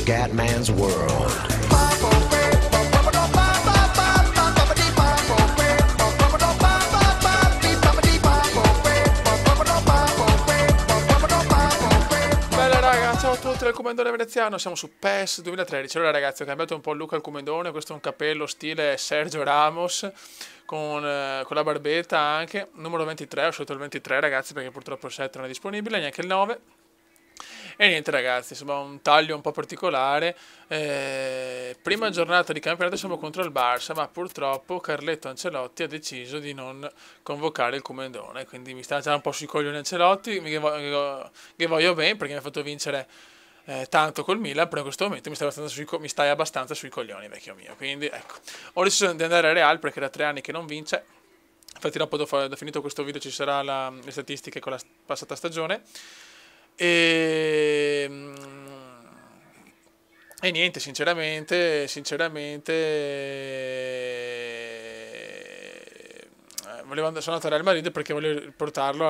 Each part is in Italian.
Scatman's World. Bella raga, ciao a tutti dal Comendone Veneziano, siamo su PES 2013. Allora ragazzi, ho cambiato un po' il look al Comendone, questo è un cappello stile Sergio Ramos, con la barbetta anche, numero 23, ho scelto il 23 ragazzi perché purtroppo il 7 non è disponibile, neanche il 9. E niente ragazzi, insomma un taglio un po' particolare. Prima giornata di campionato siamo contro il Barça, ma purtroppo Carletto Ancelotti ha deciso di non convocare il Comendone, quindi mi sta già un po' sui coglioni Ancelotti, che voglio bene perché mi ha fatto vincere tanto col Milan, però in questo momento mi stai abbastanza sui coglioni, vecchio mio. Quindi ecco, ho deciso di andare a Real perché da 3 anni che non vince. Infatti dopo da finito questo video ci sarà le statistiche con la passata stagione. E, e niente, sono andato a Real Madrid perché voglio portarlo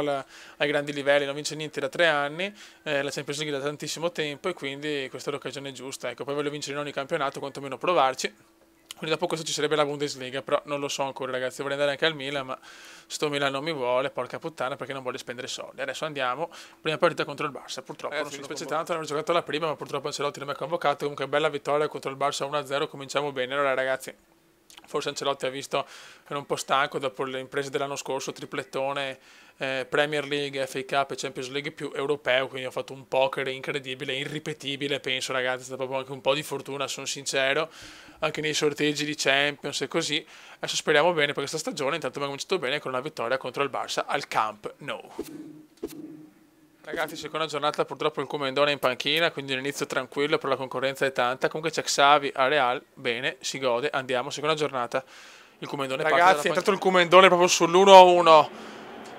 ai grandi livelli. Non vince niente da 3 anni, la Champions League da tantissimo tempo e quindi questa è l'occasione giusta. Ecco, poi voglio vincere in ogni campionato, quantomeno provarci. Quindi dopo questo ci sarebbe la Bundesliga, però non lo so ancora ragazzi, vorrei andare anche al Milan, ma sto Milan non mi vuole, porca puttana, perché non vuole spendere soldi. Adesso andiamo, prima partita contro il Barça, purtroppo non mi dispiace tanto, non ho giocato la prima, ma purtroppo Ancelotti non mi ha convocato. Comunque bella vittoria contro il Barça 1-0, cominciamo bene. Allora ragazzi, forse Ancelotti ha visto che era un po' stanco dopo le imprese dell'anno scorso, triplettone, Premier League, FA Cup e Champions League più europeo, quindi ho fatto un poker incredibile, irripetibile, penso ragazzi, è stato proprio anche un po' di fortuna, sono sincero, anche nei sorteggi di Champions e così. Adesso speriamo bene per questa stagione, intanto abbiamo cominciato bene con una vittoria contro il Barça al Camp Nou. Ragazzi, seconda giornata, purtroppo il Comendone è in panchina, quindi l'inizio tranquillo, però la concorrenza è tanta. Comunque c'è Xavi a Real, bene, si gode, andiamo, seconda giornata. Il Comendone ragazzi, è entrato il Comendone proprio sull'1-1.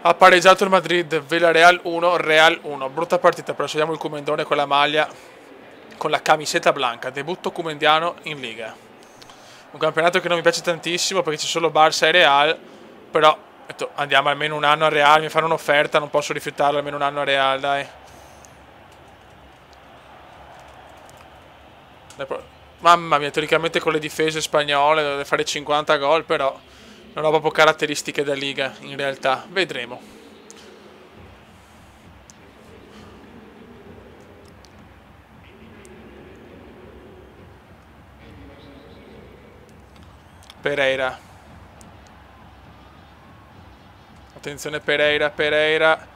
Ha pareggiato il Madrid, Villarreal 1, Real 1. Brutta partita, però scegliamo il Comendone con la maglia, con la camiseta blanca. Debutto comendiano in Liga. Un campionato che non mi piace tantissimo perché c'è solo Barça e Real, però andiamo almeno un anno a Real, mi fanno un'offerta, non posso rifiutarla, almeno un anno a Real, dai. Mamma mia, teoricamente con le difese spagnole deve fare 50 gol, però non ho proprio caratteristiche da Liga, in realtà. Vedremo. Pereira. Attenzione Pereira.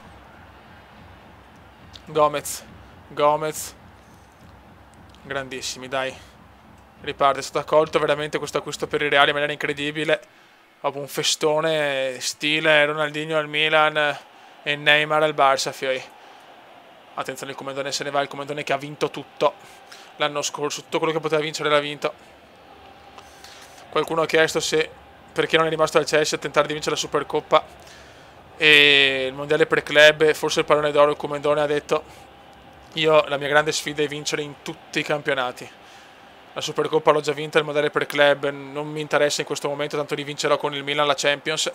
Gomez. Grandissimi, dai. Riparte, è stato accolto veramente questo acquisto per il Real in maniera incredibile. Proprio un festone stile Ronaldinho al Milan e Neymar al Barça, fioi. Attenzione, il Comendone se ne va, il Comendone che ha vinto tutto l'anno scorso, tutto quello che poteva vincere l'ha vinto. Qualcuno ha chiesto perché non è rimasto al Chelsea a tentare di vincere la Supercoppa e il mondiale per club, forse il pallone d'oro. Il Comendone ha detto: la mia grande sfida è vincere in tutti i campionati. La Supercoppa l'ho già vinta, il mondiale per club non mi interessa in questo momento, tanto rivincerò con il Milan la Champions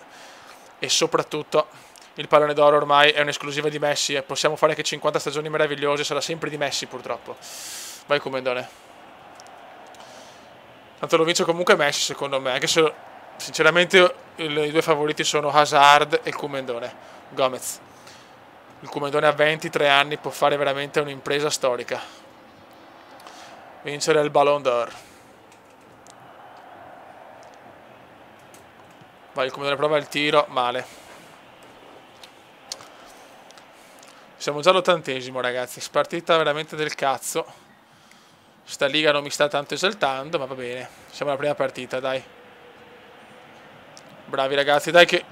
e soprattutto il pallone d'oro ormai è un'esclusiva di Messi e possiamo fare anche 50 stagioni meravigliose, sarà sempre di Messi purtroppo. Vai Comendone. Tanto lo vince comunque Messi secondo me, anche se sinceramente i due favoriti sono Hazard e il Comendone. Gomez. Il Comendone a 23 anni può fare veramente un'impresa storica. Vincere il Ballon d'Or. Vai, il Comendone prova il tiro, male. Siamo già all'80esimo ragazzi, spartita veramente del cazzo. Sta Liga non mi sta tanto esaltando, ma va bene. Siamo alla prima partita, dai. Bravi ragazzi, dai che...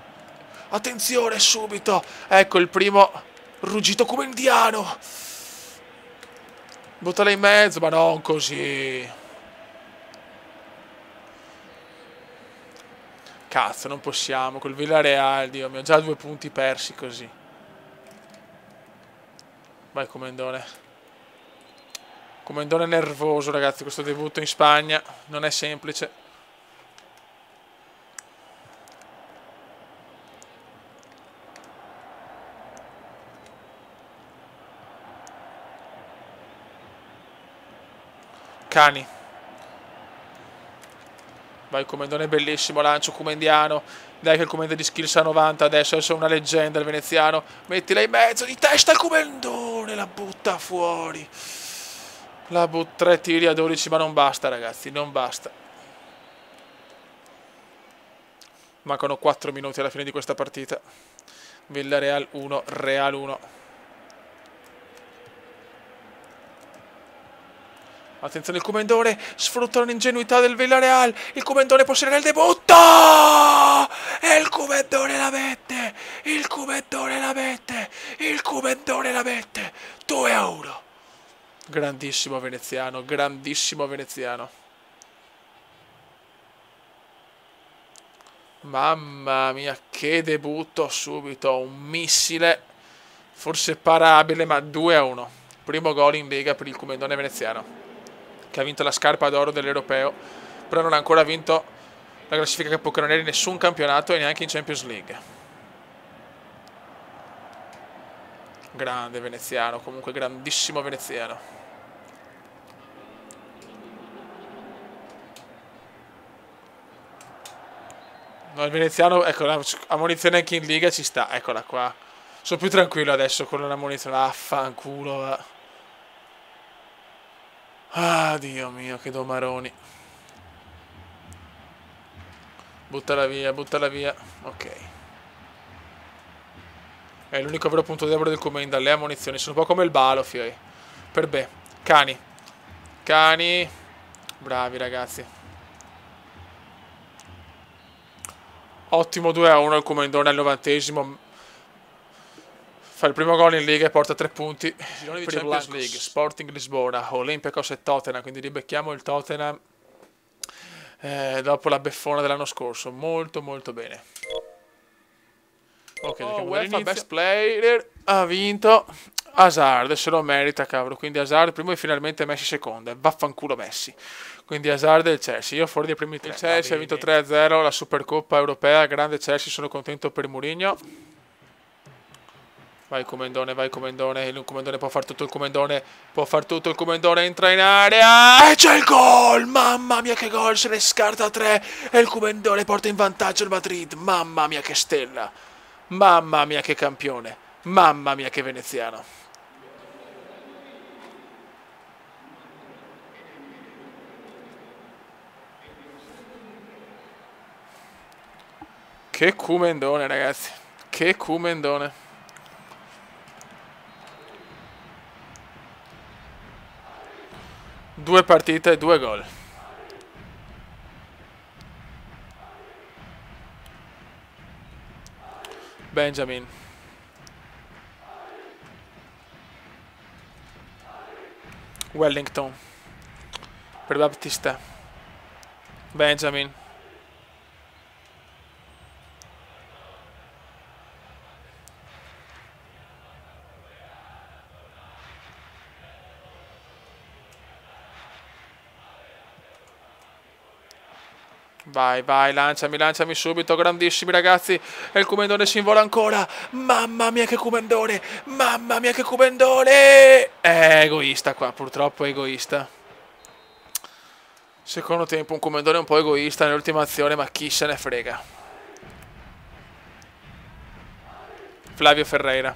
Attenzione subito! Ecco il primo ruggito comendiano. Buttala in mezzo, ma non così. Cazzo, non possiamo. Col Villarreal, Dio mio, già 2 punti persi così. Vai Comendone. Comendone nervoso ragazzi, questo debutto in Spagna non è semplice. Cani. Vai Comendone, bellissimo lancio comendiano. Dai che il Comende di skills a 90 adesso è una leggenda il veneziano. Mettila in mezzo, di testa il Comendone, la butta fuori. 3 tiri a 12, ma non basta ragazzi, non basta. Mancano 4 minuti alla fine di questa partita. Villarreal 1, Real 1. Attenzione il Comendone, sfrutta l'ingenuità del Villarreal, il Comendone può essere il debutto! E il Comendone la mette, il Comendone la mette, il Comendone la mette, 2-1. Grandissimo veneziano, grandissimo veneziano. Mamma mia, che debutto subito, un missile, forse parabile, ma 2-1. Primo gol in Lega per il Comendone veneziano, che ha vinto la scarpa d'oro dell'Europeo, però non ha ancora vinto la classifica capocannonieri in nessun campionato e neanche in Champions League. Grande veneziano, comunque grandissimo veneziano. No, il veneziano, ecco, la ammonizione anche in Liga ci sta, eccola qua. Sono più tranquillo adesso con l'ammonizione, affanculo, va. Ah, Dio mio, che domaroni. Buttala via, buttala via. Ok. È l'unico vero punto debole del Comenda, le ammonizioni. Sono un po' come il Balo, fioi. Per B. Cani. Cani. Bravi, ragazzi. Ottimo 2-1 il Comendone al 90esimo. Fa il primo gol in Liga e porta 3 punti. Girone di Champions League, Sporting Lisbona, Olympiacos e Tottenham, quindi ribecchiamo il Tottenham dopo la beffona dell'anno scorso. Molto molto bene. Ok, UEFA Best Player ha vinto Hazard, se lo merita, cavolo. Quindi Hazard primo e finalmente Messi secondo. Vaffanculo Messi. Quindi Hazard e il Chelsea. Io fuori dai primi 3. Il Chelsea ha vinto 3-0 la Supercoppa europea. Grande Chelsea, sono contento per Mourinho. Vai Comendone, il Comendone può far tutto, il Comendone può far tutto, il Comendone entra in area e c'è il gol! Mamma mia che gol, se ne scarta 3 e il Comendone porta in vantaggio il Madrid. Mamma mia che stella, mamma mia che campione, mamma mia che veneziano. Che Comendone ragazzi, che Comendone. Due partite e 2 gol. Benjamin. Wellington. Per Baptista. Benjamin. Vai, vai, lanciami, lanciami subito, grandissimi ragazzi. E il Comendone si invola ancora. Mamma mia che Comendone, mamma mia che Comendone. È egoista qua, purtroppo è egoista. Secondo tempo un Comendone un po' egoista nell'ultima azione, ma chi se ne frega. Flavio Ferreira.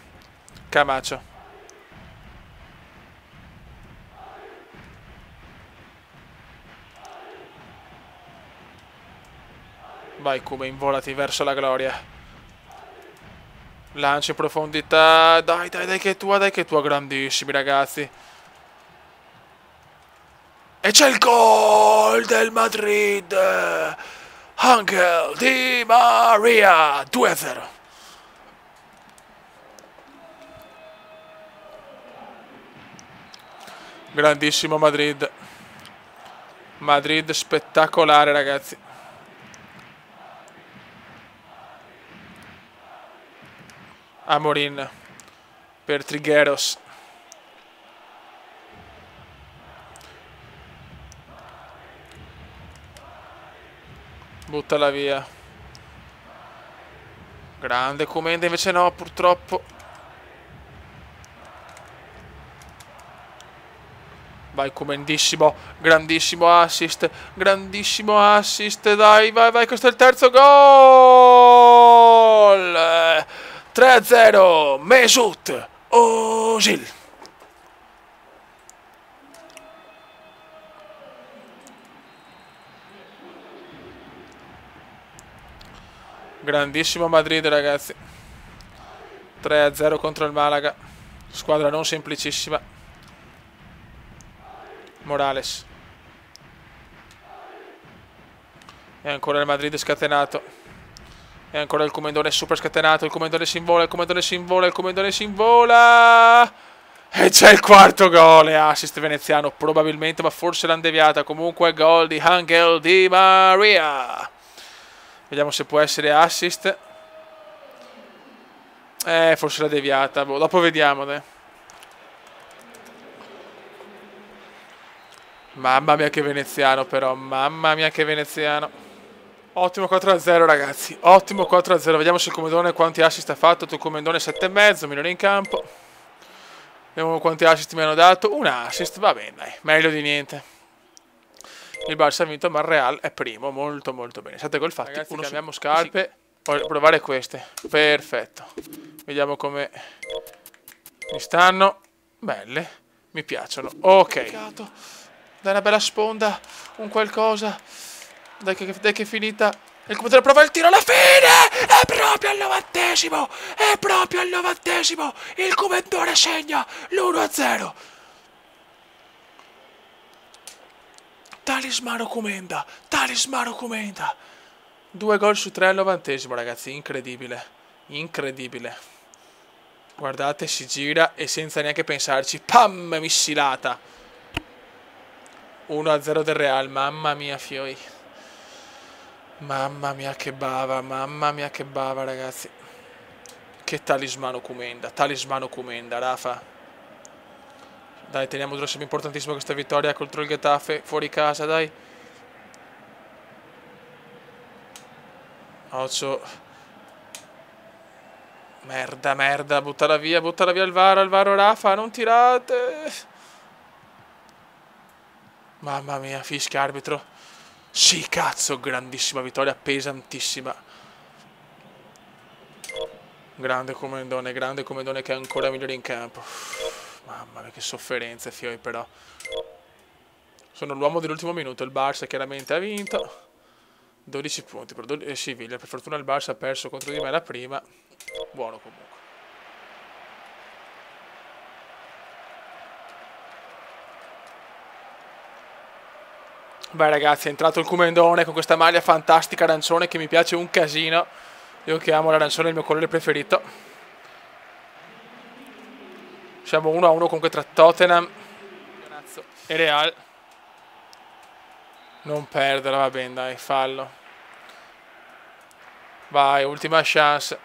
Camacho. Vai Come, involati verso la gloria. Lancio in profondità. Dai, dai, dai che è tua, grandissimi ragazzi. E c'è il gol del Madrid. Angel Di Maria. 2-0. Grandissimo Madrid. Madrid spettacolare ragazzi. Amorin per Trigueros. Buttala via. Grande Comenda, invece no, purtroppo. Vai Comendissimo, grandissimo assist, dai, vai, vai, questo è il terzo gol! 3-0, Mesut Özil. Grandissimo Madrid, ragazzi. 3-0 contro il Malaga. Squadra non semplicissima. Morales. E ancora il Madrid scatenato. E ancora il Comendone super scatenato. Il Comendone si invola, il Comendone si invola, il Comendone si invola. E c'è il quarto gol. E assist veneziano probabilmente, ma forse l'hanno deviata. Comunque gol di Angel Di Maria. Vediamo se può essere assist. Forse l'ha deviata. Boh, dopo vediamo, dai. Mamma mia che veneziano però, mamma mia che veneziano. Ottimo 4-0 ragazzi, ottimo 4-0. Vediamo se il Comendone quanti assist ha fatto. Tu Comendone 7,5, Milone in campo. Vediamo quanti assist mi hanno dato. Un assist, va bene dai, meglio di niente. Il Barça ha vinto ma il Real è primo, molto molto bene. 7 gol fatti, ragazzi, cambiamo scarpe. Voglio provare queste, perfetto. Vediamo come mi stanno. Belle, mi piacciono, ok. Dai una bella sponda, un qualcosa. Dai che è finita. Il Comendone prova il tiro alla fine. È proprio al 90esimo. È proprio al 90esimo. Il Comendone segna l'1-0. Talismano Comenda. Talismano Comenda. 2 gol su 3 al 90esimo, ragazzi. Incredibile. Incredibile. Guardate, si gira e senza neanche pensarci. Pam! Missilata. 1-0 del Real, mamma mia fioi. Mamma mia che bava, ragazzi. Che talismano Comenda, Rafa. Dai, teniamo duro, sempre importantissimo questa vittoria contro il Getafe, fuori casa, dai. Occhio. Merda, buttala via il VAR, Rafa, non tirate. Mamma mia, fischia arbitro. Sì, cazzo, grandissima vittoria, pesantissima. Grande Comendone che è ancora migliore in campo. Mamma mia, che sofferenze, fioi, però. Sono l'uomo dell'ultimo minuto, il Barça chiaramente ha vinto. 12 punti, per Siviglia, per fortuna il Barça ha perso contro di me la prima. Buono comunque. Beh ragazzi, è entrato il Comendone con questa maglia fantastica arancione che mi piace un casino. Io che amo l'arancione, è il mio colore preferito. Siamo 1-1 comunque tra Tottenham e Real. Non perderla, va bene, dai, fallo. Vai, ultima chance.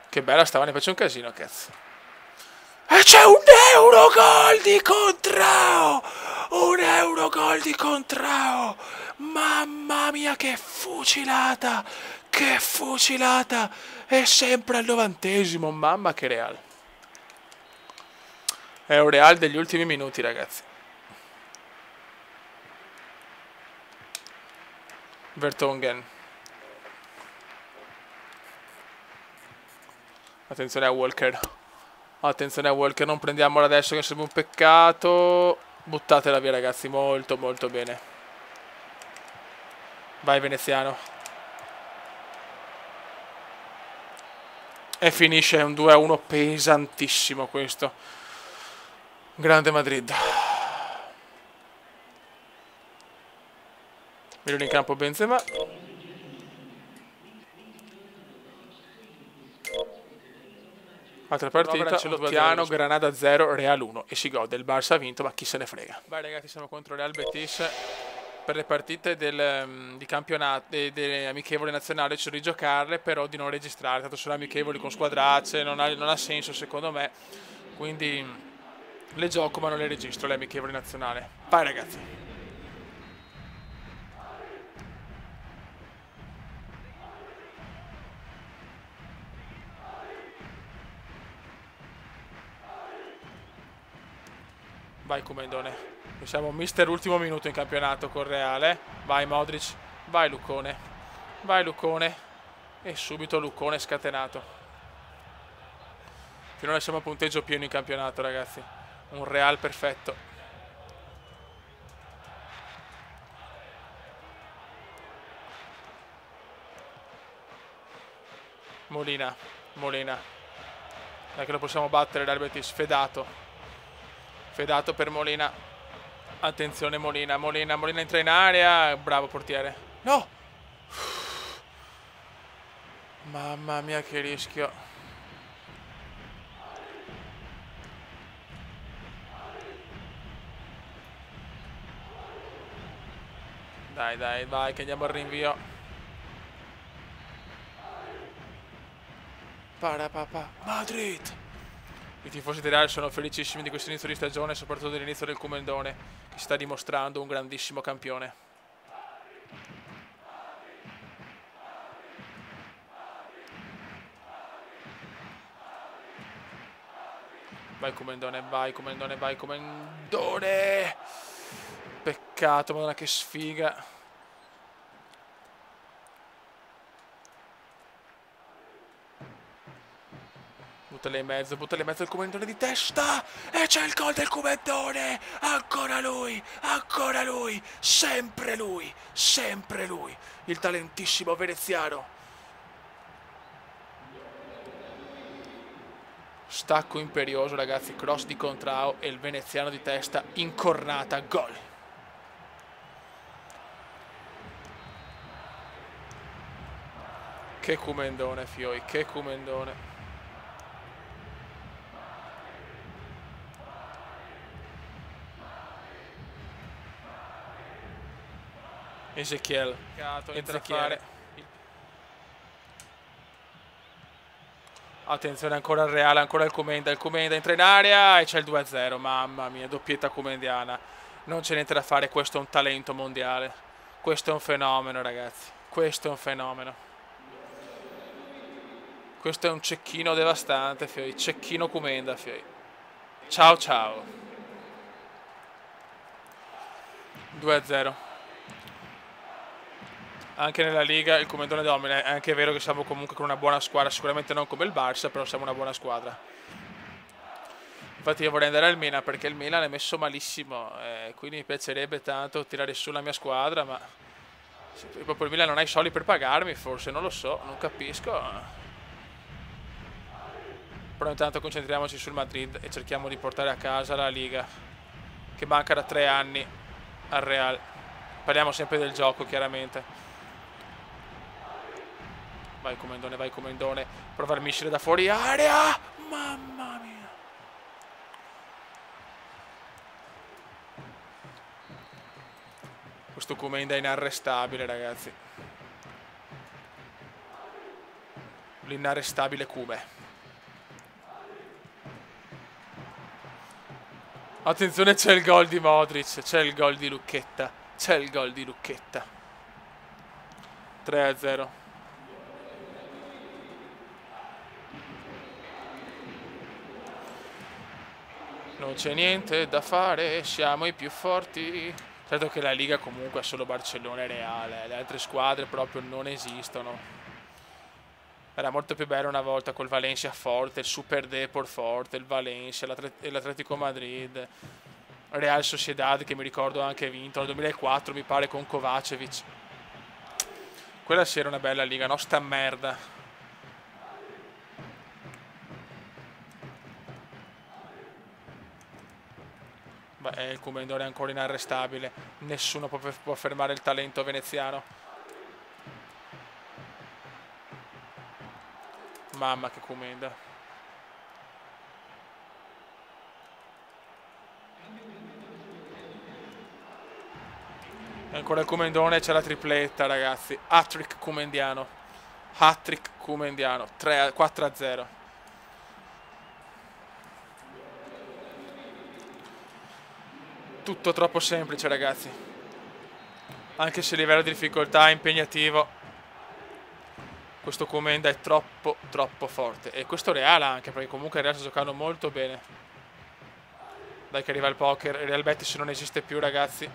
Che bella stava, ne faccio un casino, cazzo. E c'è un Eurogol di Contrao! Un Eurogol di Contrao! Mamma mia, che fucilata! Che fucilata! E sempre al 90esimo, mamma che Real. È un Real degli ultimi minuti, ragazzi. Vertonghen. Attenzione a Walker. Attenzione a Walker, non prendiamola adesso che sarebbe un peccato. Buttatela via ragazzi, molto molto bene. Vai veneziano. E finisce un 2-1 pesantissimo questo. Grande Madrid. Vedo in campo Benzema. Altra partita, Ancelotti, Granada 0, Real 1 e si gode. Il Barça ha vinto, ma chi se ne frega. Vai ragazzi, siamo contro Real Betis. Per le partite di campionato, delle amichevoli nazionali, c'è di giocarle, però di non registrare. Tanto sono amichevoli con squadracce, non ha senso secondo me. Quindi le gioco ma non le registro, le amichevoli nazionali. Vai ragazzi. Vai Comendone. Siamo mister ultimo minuto in campionato con Reale. Vai Modric. Vai Luccone. Vai Luccone. E subito Luccone scatenato. Finora siamo a punteggio pieno in campionato, ragazzi. Un Real perfetto. Molina. Dai che lo possiamo battere Real Betis. Fedato per Molina. Attenzione Molina entra in area. Bravo portiere. No! Mamma mia che rischio. Dai, vai che andiamo al rinvio. Madrid! I tifosi del Real sono felicissimi di questo inizio di stagione, soprattutto dell'inizio del Comendone, che si sta dimostrando un grandissimo campione. Vai Comendone. Peccato, madonna che sfiga. Buttale in mezzo il Comendone di testa. E c'è il gol del Comendone. Ancora lui. Sempre lui. Il talentissimo veneziano. Stacco imperioso, ragazzi. Cross di Contrao e il veneziano di testa. Incornata. Gol. Che Comendone, fioi. Che Comendone. Ezechiel entra a fare. Attenzione ancora il Reale, ancora il Comenda entra in area e c'è il 2-0. Mamma mia, doppietta comendiana. Non c'è niente da fare, questo è un talento mondiale. Questo è un fenomeno, ragazzi. Questo è un fenomeno. Questo è un cecchino devastante, fioi. Cecchino Comenda, fioi. Ciao. 2-0. Anche nella Liga il Comendone domina. È anche vero che siamo comunque con una buona squadra. Sicuramente non come il Barça, però siamo una buona squadra. Infatti io vorrei andare al Milan, perché il Milan è messo malissimo. Quindi mi piacerebbe tanto tirare su la mia squadra, ma se proprio il Milan non ha i soldi per pagarmi, forse, non lo so, non capisco. Però intanto concentriamoci sul Madrid e cerchiamo di portare a casa la Liga, che manca da 3 anni al Real. Parliamo sempre del gioco, chiaramente. Vai Comendone. Prova il missile da fuori area. Mamma mia. Questo Comenda è inarrestabile, ragazzi. L'inarrestabile Cume. Attenzione, c'è il gol di Modric. C'è il gol di Lucchetta. 3-0. Non c'è niente da fare, siamo i più forti. Certo che la Liga comunque è solo Barcellona e Reale, le altre squadre proprio non esistono. Era molto più bello una volta col Valencia forte, il Super Depor forte, il Valencia, l'Atletico Madrid, Real Sociedad che mi ricordo anche vinto nel 2004 mi pare con Kovacevic. Quella sì era una bella Liga, no sta merda. Il Comendone è ancora inarrestabile. Nessuno può fermare il talento veneziano. Mamma che Comenda. E ancora il Comendone, c'è la tripletta, ragazzi. Hat-trick comendiano. 4-0. Tutto troppo semplice, ragazzi. Anche se il livello di difficoltà è impegnativo, questo Comenda è troppo forte. E questo Real anche, perché comunque il Real sta giocando molto bene. Dai che arriva il poker. Il Real Betis non esiste più, ragazzi.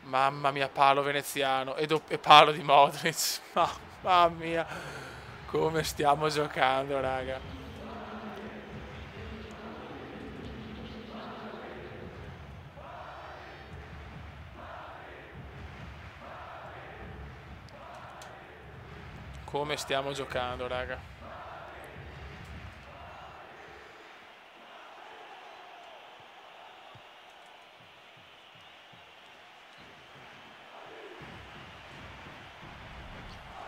Mamma mia, palo veneziano. E palo di Modric. Mamma mia. Come stiamo giocando, raga. Come stiamo giocando, raga.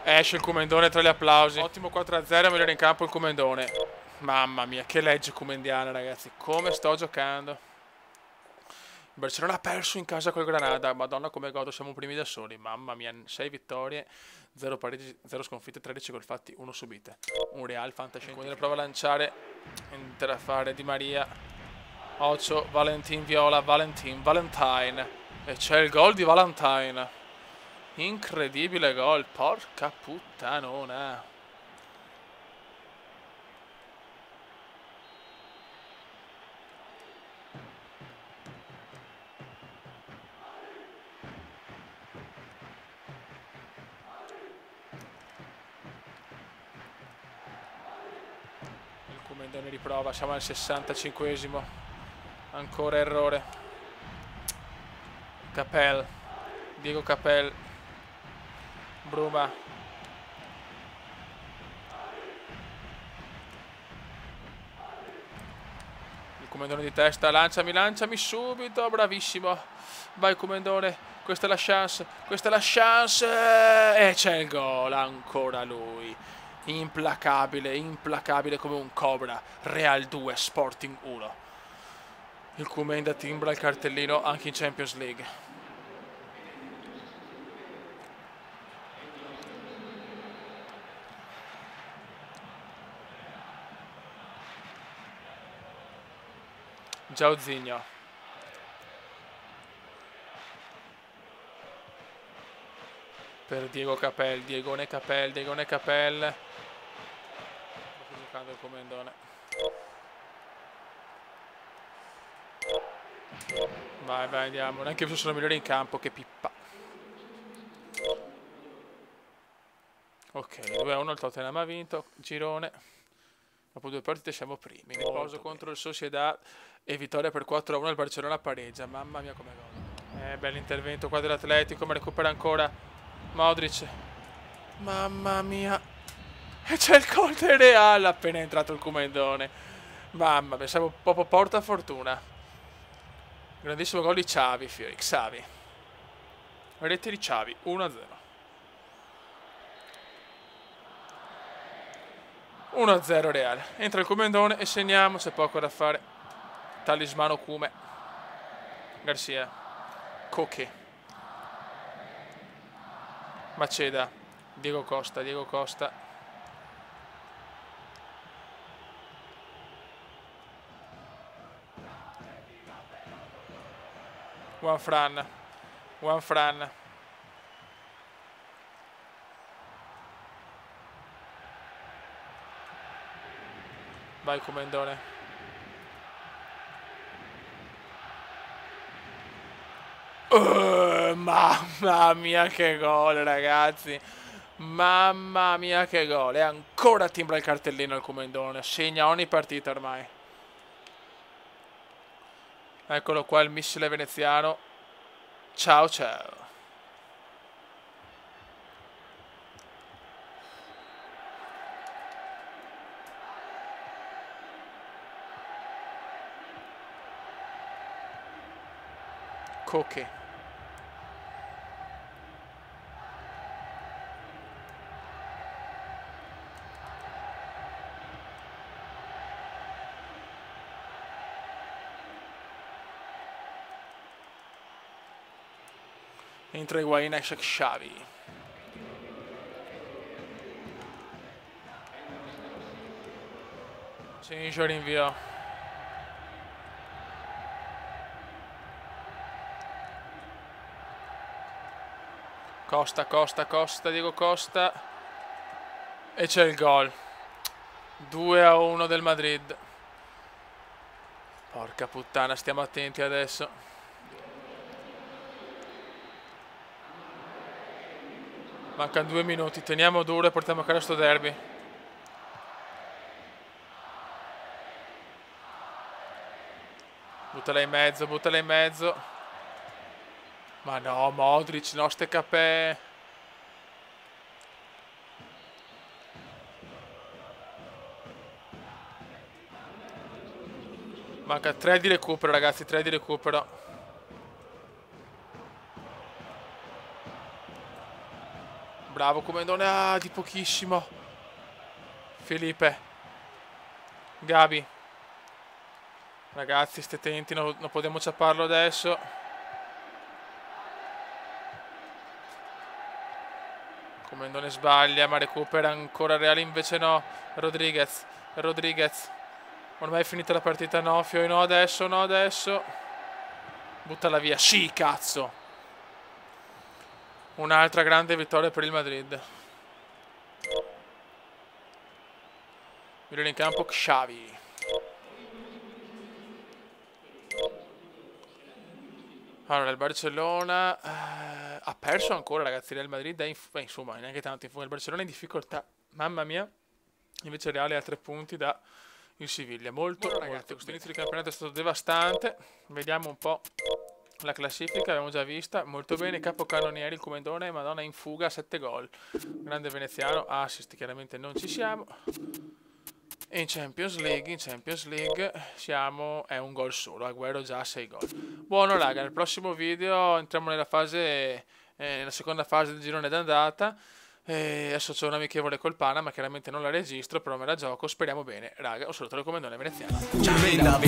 Esce il Comendone tra gli applausi. Ottimo 4-0, migliore in campo il Comendone. Mamma mia, che legge comendiana, ragazzi. Come sto giocando. Il Barcellona ha perso in casa col Granada. Madonna come godo, siamo primi da soli. Mamma mia, 6 vittorie, 0 pareggi, 0 sconfitte, 13 gol fatti, 1 subite. Un Real fantascientifico. Quindi prova a lanciare, entra a fare Di Maria. Ocho, Valentin Viola, Valentine. E c'è il gol di Valentine. Incredibile gol, porca puttanona. Il Comendone riprova, siamo al 65esimo. Ancora errore. Capel, Diego Capel. Bruma. Il Comendone di testa, lanciami subito, bravissimo. Vai Comendone, questa è la chance, e c'è il gol, ancora lui. Implacabile come un cobra. Real 2, Sporting 1. Il Comenda timbra il cartellino anche in Champions League. Giauzinho. Per Diego Capel, Diegone Capel. Sto giocando il Comendone. Vai, andiamo. Neanche io sono migliore in campo, che pippa. Ok, 2-1 il Tottenham ha vinto. Girone. Dopo 2 partite siamo primi. Riposo contro il Sociedad e vittoria per 4-1 il Barcellona pareggia. Mamma mia come gol. Bell'intervento qua dell'Atletico, ma recupera ancora Modric. Mamma mia. E c'è il gol del Real appena è entrato il Comendone. Mamma mia, siamo proprio porta fortuna. Grandissimo gol di Xavi, Fiori. Rete di Xavi, 1-0. 1-0 Real. Entra il Comendone e segniamo, c'è poco da fare. Talismano Cume. Garcia. Coque. Maceda. Diego Costa. Juan Fran. Vai Comendone. Mamma mia che gol, ragazzi. Mamma mia che gol. E ancora timbra il cartellino il Comendone. Segna ogni partita ormai. Eccolo qua il missile veneziano. Ciao. Coque. Entra Higuaín, esce Xavi. Sinjo rinvio. Costa, Diego Costa. E c'è il gol. 2-1 del Madrid. Porca puttana, stiamo attenti adesso. Mancano 2 minuti, teniamo duro e portiamo a casa sto derby. Buttala in mezzo, buttala in mezzo. Ma no, Modric, no, ste capè. Manca 3 di recupero, ragazzi, 3 di recupero. Bravo Comendone, ah, di pochissimo. Felipe. Gabi. Ragazzi, state attenti, non possiamo ciapparlo adesso. Comendone sbaglia, ma recupera ancora Reale, invece no. Rodriguez. Ormai è finita la partita, no, Fioi, no adesso, no adesso. Buttala via, sì, cazzo. Un'altra grande vittoria per il Madrid. Migliore in campo Xavi. Allora, il Barcellona ha perso ancora, ragazzi. Real Madrid è insomma, neanche tanto in fuga. Il Barcellona è in difficoltà, mamma mia. Invece il Reale ha 3 punti da il Siviglia. Molto, ragazzi, questo inizio di campionato è stato devastante. Vediamo un po' la classifica, abbiamo già vista. Molto bene, capocannonieri, il Comendone, Madonna, in fuga, 7 gol. Grande veneziano, assist chiaramente non ci siamo. E in Champions League siamo, è un gol solo, Agüero già a 6 gol. Buono raga, nel prossimo video entriamo nella seconda fase del girone d'andata. Adesso c'è un amichevole col Panama, chiaramente non la registro, però me la gioco, speriamo bene. Raga, un saluto dal Comendone veneziano. Commenda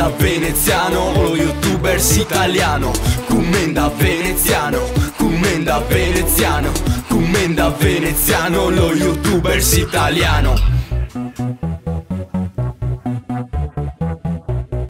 veneziano, lo youtubers italiano. Commenda veneziano, lo youtubers italiano.